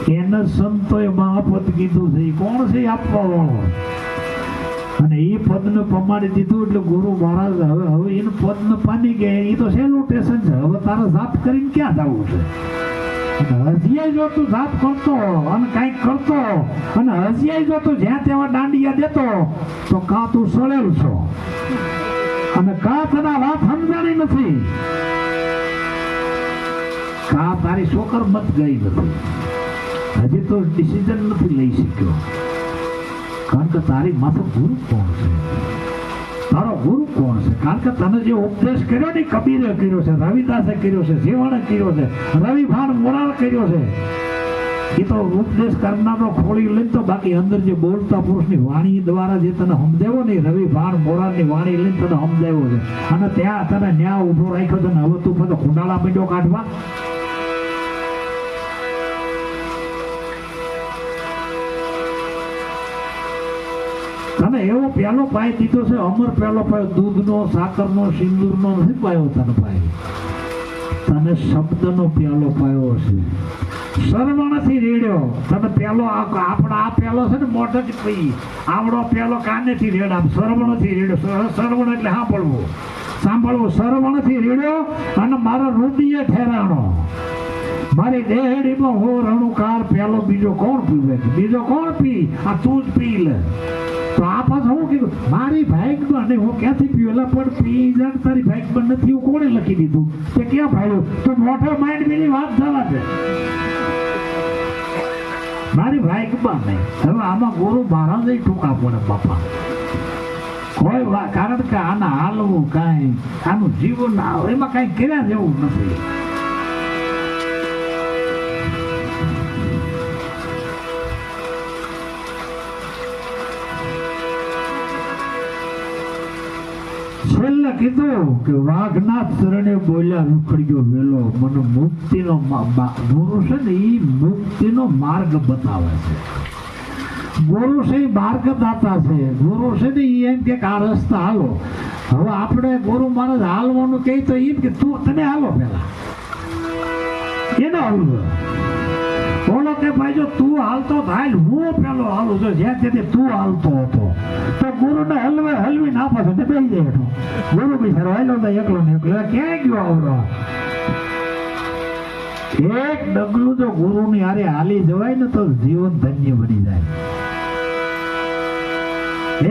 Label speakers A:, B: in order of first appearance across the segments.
A: એને સંતોએ મહાપદ કીધું છે. કોણ છે આપવા વાળો? અને એ પદને પમાડી દીધું એટલે ગુરુ મહારાજ હવે એને પદને પામી ગયા. એ તો સહેલું સ્ટેશન છે. હવે તારે જાપ કરીને ક્યાં જવું છે? હજીએ જો તું જાપ કરતો અને કઈક કરતો અને હજીએ જો તું જ્યાં તેવા દાંડિયા દેતો તો કાં તું સળેલ છો અને કાં તને વાત સમજાણી નથી, કાં તારી શોકર મત ગઈ નથી. હજી તો ડિસિઝન નથી લઈ શક્યો. કારણ કે તારી માથે ગુરુ કોણ છે? તારો ગુરુ કોણ છે? કારણ કે તને જે ઉપદેશ કર્યો ને કબીરે કર્યો છે, રવિદાસે કર્યો છે, શિવાણે કર્યો છે, રવિભાન મોરાળ કર્યો છે. એ તો ઉપદેશ કરનારો ખોળી લઈને તો બાકી અંદર જે બોલતા પુરુષની વાણી દ્વારા જે તને સમજાવ્યો ને રવિભાન મોરાળની વાણી લઈને તને સમજાવ્યો છે. અને ત્યાં તને ન્યા ઉભો રાખ્યો છે ને હવે તું બધો કુંડાળા મીંડો કાઢવા. તને એવો પ્યાલો પાઈ દીધો છે, અમર પ્યાલો પાયો, દૂધનો, સાકરનો, સિંદૂરનો નથી પાયો. તને પાયો, તને શબ્દનો પ્યાલો પાયો છે. સરવણથી રેડ્યો તને પ્યાલો. આપણા આ પ્યાલો છે ને મોઢેથી પી, આવડો પ્યાલો કાનેથી રેડા. સરવણથી રેડ્યો. સરવણ એટલે સાંભળવું, સાંભળવું. સરવણથી રેડ્યો અને મારા રુદિયે ઠેરાણો. મારી દેહડીમાં હો રણુકાર પ્યાલો બીજો કોણ પીવે? બીજો કોણ પી? આ તું જ પી લે. તો આ પાછું હું કીધું મારી ભાઈકમાં નહીં, હું ક્યાંથી પીવેલા પણ પી જાણ તારી ભાઈકમાં નથી એવું કોણે લખી દીધું? તે ક્યાં ભાડ્યું? તો મોટો માઇન્ડ બીની વાત થવા છે. મારી ભાઈકમાં નહીં. હવે આમાં ગુરુ મહારાજ ટૂંકા પડે બાપા. કોઈ કારણ કે આના હાલવું કાંઈ, આનું જીવન એમાં કાંઈ કર્યા જેવું નથી. છેલ્લે કીધું કે વાઘના ચરણે બોલ્યા રૂખડ્યો વેલો, મને મુક્તિનો ગુરુ છે ને એ મુક્તિનો માર્ગ બતાવે છે. ગુરુ છે એ માર્ગદાતા છે. ગુરુ છે ને એ એમ કે આ રસ્તા હાલો. હવે આપણે ગુરુ મહારાજ હાલવાનું કહે તો એમ કે તું તને હાલો પેલા એને હાલવું. બોલો કે ભાઈ જો તું હાલતો થાય હું પેલો હાલું છું. જ્યાં તેથી તું હાલતો હતો તો ગુરુને હલવે હલવી ના પાછો બેસી જાય. ગુરુ બિચારો હાલો તો એકલો ને એકલો ક્યાંય ગયો આવડો. એક ડગલું જો ગુરુની હારે હાલી જવાય ને તો જીવન ધન્ય બની જાય.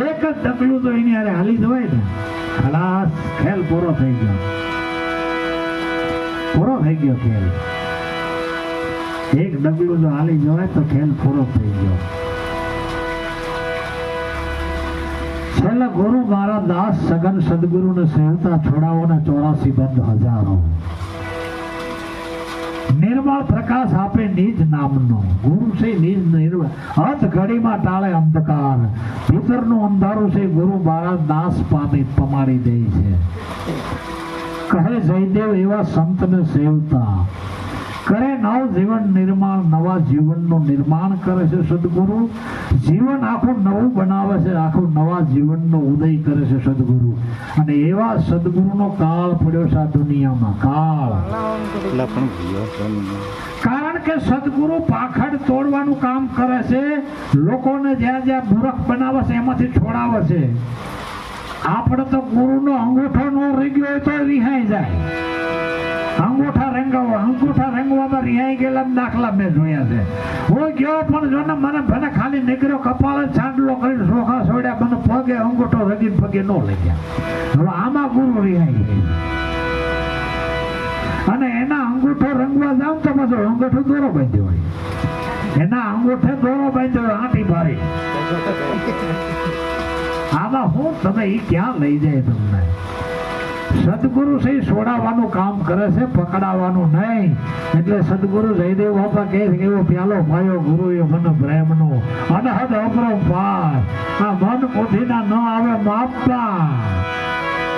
A: એક જ ડગલું તો એની હારે હાલી જવાય ને ખલાસ, ખેલ પૂરો થઈ ગયો. પૂરો થઈ ગયો ખેલ. એક ડગલું જો હાલી જવાય તો ખેલ પૂરો થઈ ગયો. છેલ્લા ગુરુ મારા દાસ સગન સદગુરુને સેવતા છોડાવોને 84 બંધ હજારો. નિર્મળ પ્રકાશ આપે નિજ નામનો. ગુરુ છે નિજ નિર્મળ. હથ ઘડીમાં ટાળે અંધકાર. ભીતરનું અંધારું છે ગુરુ મારા દાસ પમાડી દે છે. કહે જયદેવ એવા સંતને સેવતા. કરે નવ જીવન નિર્માણ. નવા જીવનનું નિર્માણ કરે છે સદગુરુ. જીવન આખું નવું બનાવે છે. આખું નવા જીવનનો ઉદય કરે છે સદગુરુ. અને એવા સદગુરુનો કાળ પડ્યો છે આ દુનિયામાં. કાળ કારણ કે સદગુરુ પાખડ તોડવાનું કામ કરે છે. લોકોને જ્યાં જ્યાં મૂર્ખ બનાવે છે એમાંથી છોડાવે છે. આપણે તો ગુરુનો અંગૂઠો નો રહી ગયો હોય તો રિહાઈ જાય. અંગૂઠા રંગવામાં રિહાઈ ગયેલા દાખલા મેં જોયા છે. હું ગયો પણ જો ને મને ભલે ખાલી નીકળ્યો કપાળ છાંડલો કરીને સોખા છોડ્યા, મને પગે અંગૂઠો રગીને પગે ન લઈ ગયા. હવે આમાં ગુરુ રિહાઈ ગઈ. અને એના અંગૂઠો રંગવા જાવ તો પાછો અંગૂઠો દોરો બાંધ્યો હોય. એના અંગૂઠે દોરો બાંધ્યો હોય આંટી ભારી. આમાં હું તમે એ ક્યાં લઈ જાય તમને? સદગુરુ છે છોડાવવાનું કામ કરે છે, પકડાવવાનું નહીં. એટલે સદગુરુ જયદેવ બાપા કહે છે એવો પ્યાલો પાયો ગુરુએ મને પ્રેમનો અનહદ અપરંપાર. આ મન પોથીના ન આવે માપતા.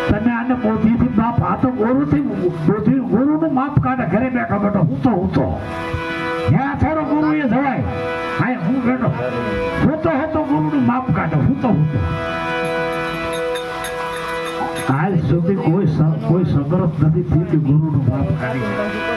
A: તમે આને પોથીથી બાપ, આ તો ગુરુથી ગુરુનું માપ કાઢે. ઘરે બેઠા બેઠો હું તો જ્યાં થોડો ગુરુ એ જવાય. હા હું બેઠો હું તો ગુરુનું માપ કાઢો. હું તો આજ સુધી કોઈ સગરત નથી થયું કે ગુરુનું માપ કાઢી.